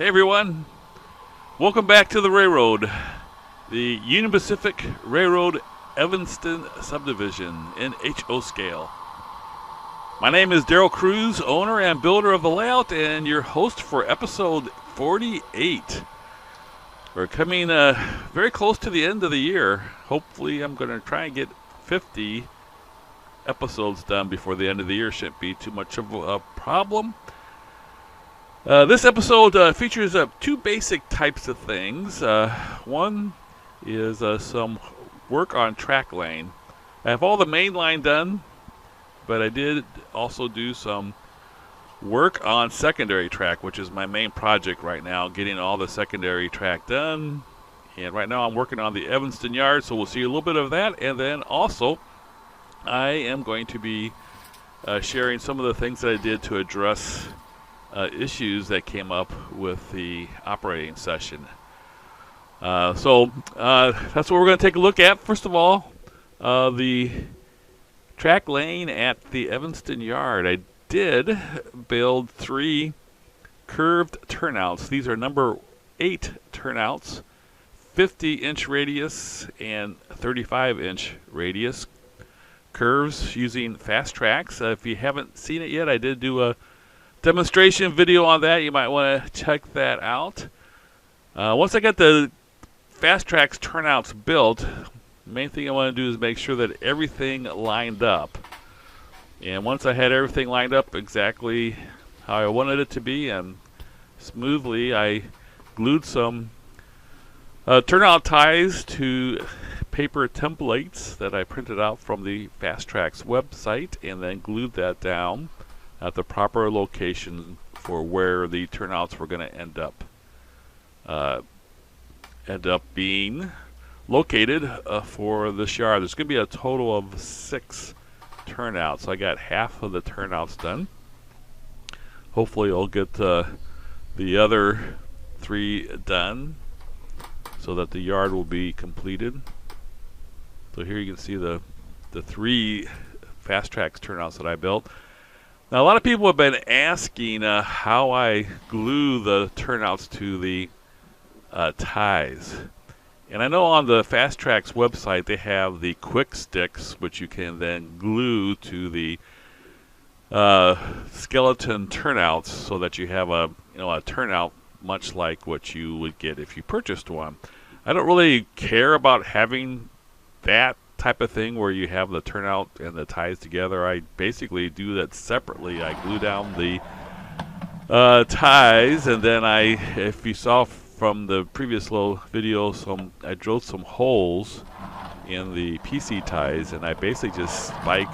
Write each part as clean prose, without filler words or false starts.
Hey everyone, welcome back to the railroad, the Union Pacific Railroad Evanston subdivision in HO Scale. My name is Darrell Cruz, owner and builder of the layout, and your host for episode 48. We're coming very close to the end of the year. Hopefully I'm going to try and get 50 episodes done before the end of the year. Shouldn't be too much of a problem. This episode features two basic types of things. One is some work on track lane. I have all the main line done, but I did also do some work on secondary track, which is my main project right now, getting all the secondary track done. And right now I'm working on the Evanston Yard, so we'll see a little bit of that. And then also I am going to be sharing some of the things that I did to address issues that came up with the operating session. So that's what we're going to take a look at. First of all, the track lane at the Evanston Yard. I did build 3 curved turnouts. These are number 8 turnouts, 50-inch radius and 35-inch radius curves using fast tracks. If you haven't seen it yet, I did do a demonstration video on that. You might want to check that out. Once I get the fast tracks turnouts built, the main thing I want to do is make sure that everything lined up. And once I had everything lined up exactly how I wanted it to be and smoothly, I glued some turnout ties to paper templates that I printed out from the Fast Tracks website, and then glued that down at the proper location for where the turnouts were going to end up being located for this yard. There's going to be a total of 6 turnouts. So I got half of the turnouts done. Hopefully I'll get the other 3 done so that the yard will be completed. So here you can see the 3 Fast Tracks turnouts that I built. Now, a lot of people have been asking how I glue the turnouts to the ties. And I know on the Fast Tracks website they have the quick sticks, which you can then glue to the skeleton turnouts so that you have a turnout much like what you would get if you purchased one. I don't really care about having that type of thing where you have the turnout and the ties together. I basically do that separately. I glue down the ties, and then if you saw from the previous little video, I drilled some holes in the PC ties, and I basically just spike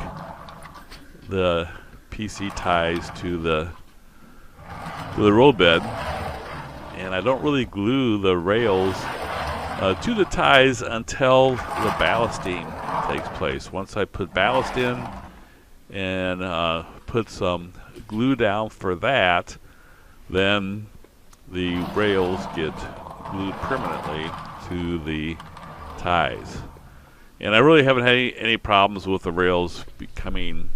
the PC ties to the roadbed, and I don't really glue the rails to the ties until the ballasting takes place. Once I put ballast in and put some glue down for that, then the rails get glued permanently to the ties. And I really haven't had any problems with the rails becoming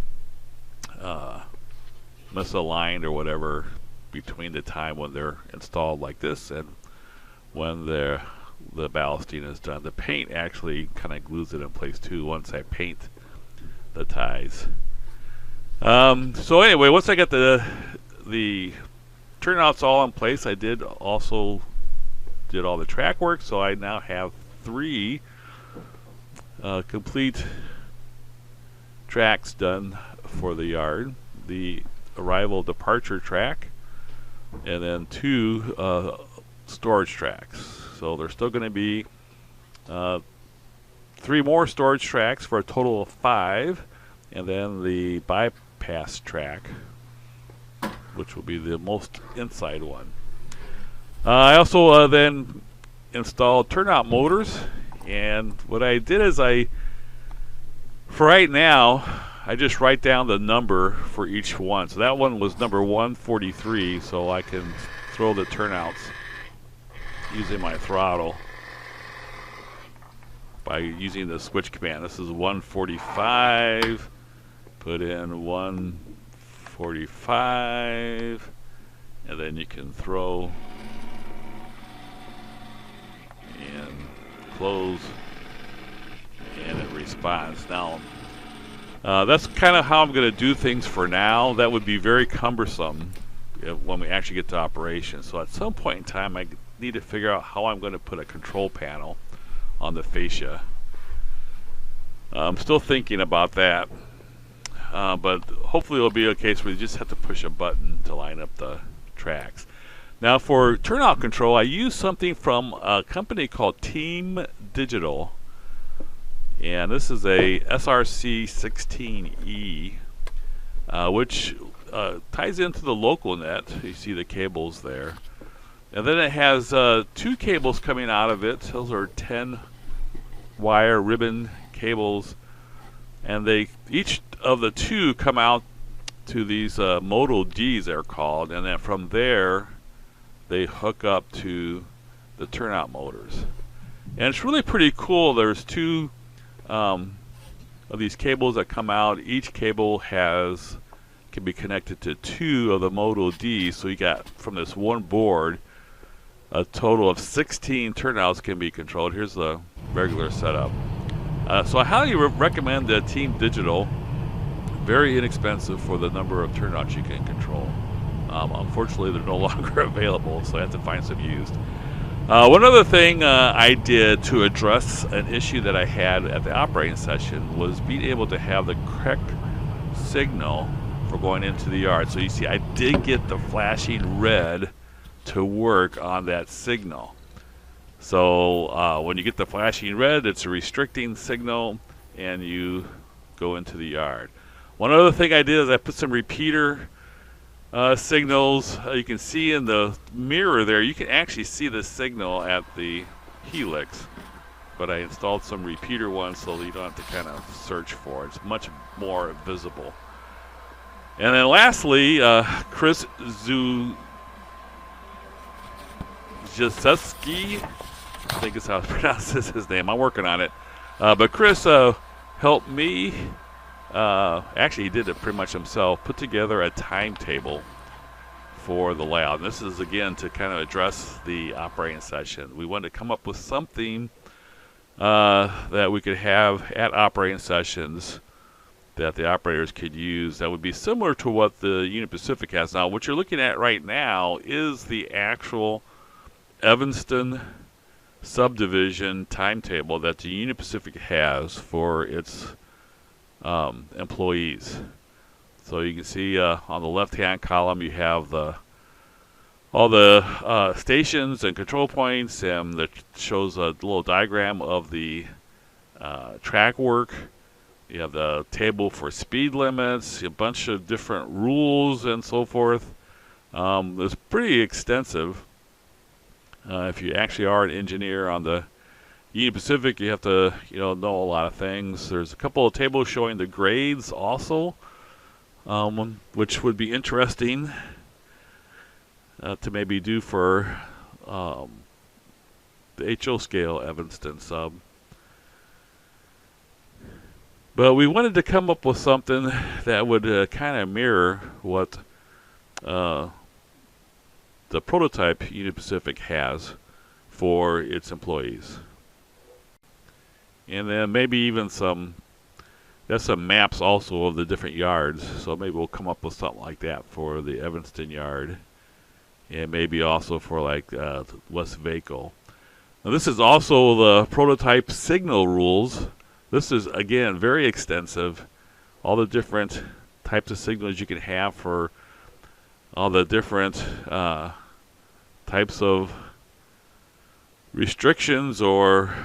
misaligned or whatever between the time when they're installed like this and when the ballasting is done. The paint actually kind of glues it in place too once I paint the ties. So anyway, once I got the turnouts all in place, I did all the track work, so I now have 3 complete tracks done for the yard. The arrival departure track, and then 2 storage tracks. So there's still going to be 3 more storage tracks for a total of 5, and then the bypass track, which will be the most inside one. I also then installed turnout motors, and what I did is for right now, I just write down the number for each one. So that one was number 143, so I can throw the turnouts using my throttle by using the switch command. This is 145, put in 145, and then you can throw close, and it responds. Now, that's kind of how I'm going to do things for now. That would be very cumbersome when we actually get to operation. So at some point in time, I need to figure out how I'm going to put a control panel on the fascia. I'm still thinking about that, but hopefully it'll be a case where you just have to push a button to line up the tracks. Now for turnout control, I use something from a company called Team Digital, and this is a SRC 16E, which ties into the local net. You see the cables there, and then it has 2 cables coming out of it. Those are 10 wire ribbon cables, and they each of the 2 come out to these modal Gs, they're called, and then from there they hook up to the turnout motors. And it's really pretty cool. There's 2 of these cables that come out. Each cable can be connected to 2 of the modal Ds, so you got from this one board a total of 16 turnouts can be controlled. Here's the regular setup. So I highly recommend the Team Digital. Very inexpensive for the number of turnouts you can control. Unfortunately, they're no longer available, so I have to find some used. One other thing I did to address an issue that I had at the operating session was being able to have the correct signal for going into the yard. So you see, I did get the flashing red to work on that signal. So when you get the flashing red, it's a restricting signal, and you go into the yard. One other thing I did is I put some repeater signals. You can see in the mirror there, you can actually see the signal at the helix, but I installed some repeater ones so that you don't have to kind of search for it. It's much more visible. And then lastly, Chris Zuszewski, I think is how to pronounce his name. I'm working on it. But Chris helped me, actually he did it pretty much himself, put together a timetable for the layout. And this is, again, to kind of address the operating session. We wanted to come up with something that we could have at operating sessions that the operators could use that would be similar to what the Union Pacific has. Now, what you're looking at right now is the actual Evanston subdivision timetable that the Union Pacific has for its employees. So you can see on the left-hand column you have all the stations and control points, and that shows a little diagram of the track work. You have the table for speed limits, a bunch of different rules and so forth. It's pretty extensive. If you actually are an engineer on the Union Pacific, you have to know a lot of things. There's a couple of tables showing the grades also, which would be interesting to maybe do for the HO Scale Evanston sub. But we wanted to come up with something that would kind of mirror what the prototype Union Pacific has for its employees. And then maybe even there's some maps also of the different yards, so maybe we'll come up with something like that for the Evanston Yard, and maybe also for like West Vaco. Now this is also the prototype signal rules. This is, again, very extensive. All the different types of signals you can have for all the different types of restrictions or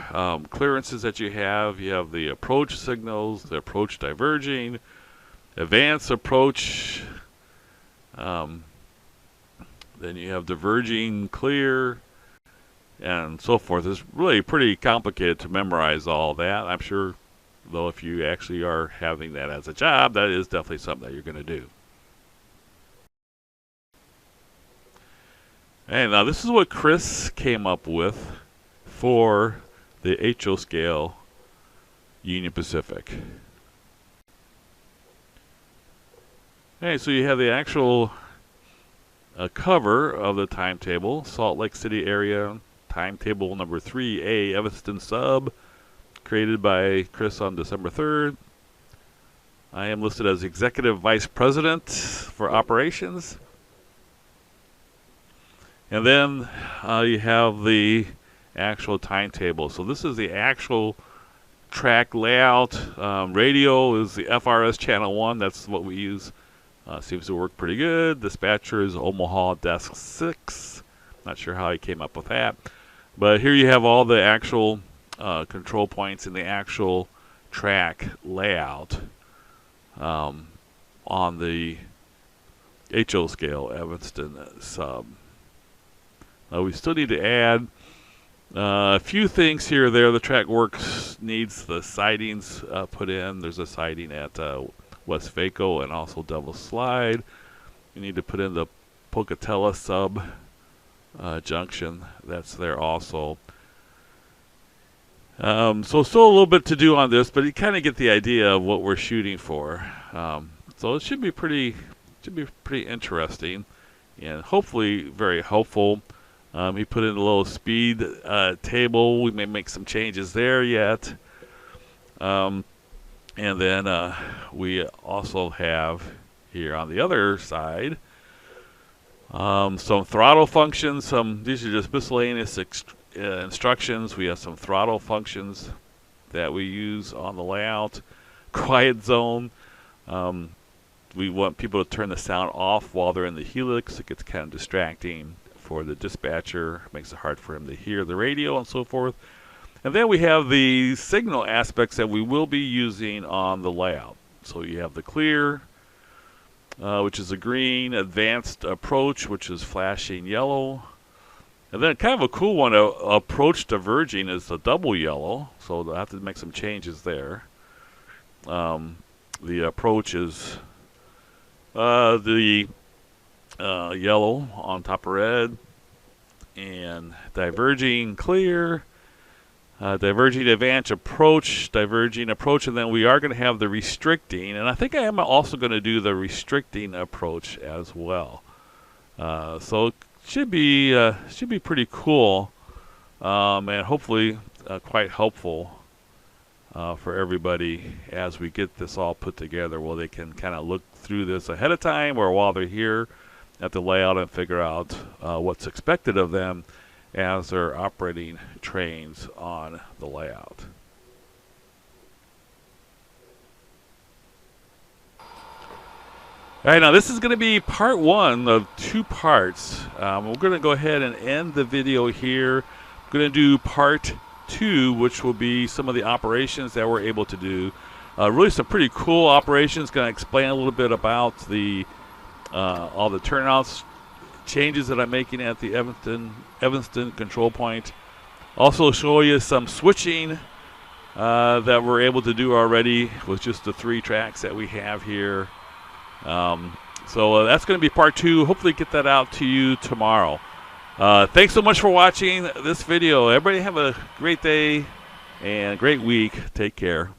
clearances that you have. You have the approach signals, the approach diverging, advanced approach, then you have diverging clear, and so forth. It's really pretty complicated to memorize all that. I'm sure, though, if you actually are having that as a job, that is definitely something that you're going to do. And now this is what Chris came up with for the HO Scale Union Pacific. Okay, so you have the actual cover of the timetable, Salt Lake City area, timetable number 3A, Evanston Sub, created by Chris on December 3rd. I am listed as Executive Vice President for Operations. And then you have the actual timetable. So this is the actual track layout. Radio is the FRS channel 1. That's what we use. Seems to work pretty good. Dispatcher is Omaha Desk 6. Not sure how he came up with that. But here you have all the actual control points in the actual track layout on the HO Scale Evanston Sub. We still need to add a few things here or there. The track works needs the sidings put in. There's a siding at West Vaco and also Devil Slide. You need to put in the Pocatella Sub junction. That's there also. So still a little bit to do on this, but you kind of get the idea of what we're shooting for. So it should be pretty interesting, and hopefully very helpful. He put in a little speed table. We may make some changes there yet. And then we also have here on the other side some throttle functions. These are just miscellaneous instructions. We have some throttle functions that we use on the layout. Quiet zone. We want people to turn the sound off while they're in the helix. It gets kind of distracting for the dispatcher. Makes it hard for him to hear the radio and so forth. And then we have the signal aspects that we will be using on the layout. So you have the clear, which is a green, advanced approach, which is flashing yellow. And then kind of a cool one, approach diverging, is the double yellow. So I'll have to make some changes there. The approach is the yellow on top of red, and diverging clear, diverging advanced approach, diverging approach, and then we are going to have the restricting, and I think I am also going to do the restricting approach as well. So it should be pretty cool, and hopefully quite helpful for everybody as we get this all put together. Well, they can kind of look through this ahead of time or while they're here at the layout and figure out what's expected of them as they're operating trains on the layout. All right, now this is going to be part 1 of 2 parts. We're going to go ahead and end the video here. I'm going to do part 2, which will be some of the operations that we're able to do. Really some pretty cool operations. Going to explain a little bit about the all the turnouts changes that I'm making at the Evanston control point. Also show you some switching that we're able to do already with just the 3 tracks that we have here. So that's going to be part 2. Hopefully get that out to you tomorrow. Thanks so much for watching this video. Everybody have a great day and a great week. Take care.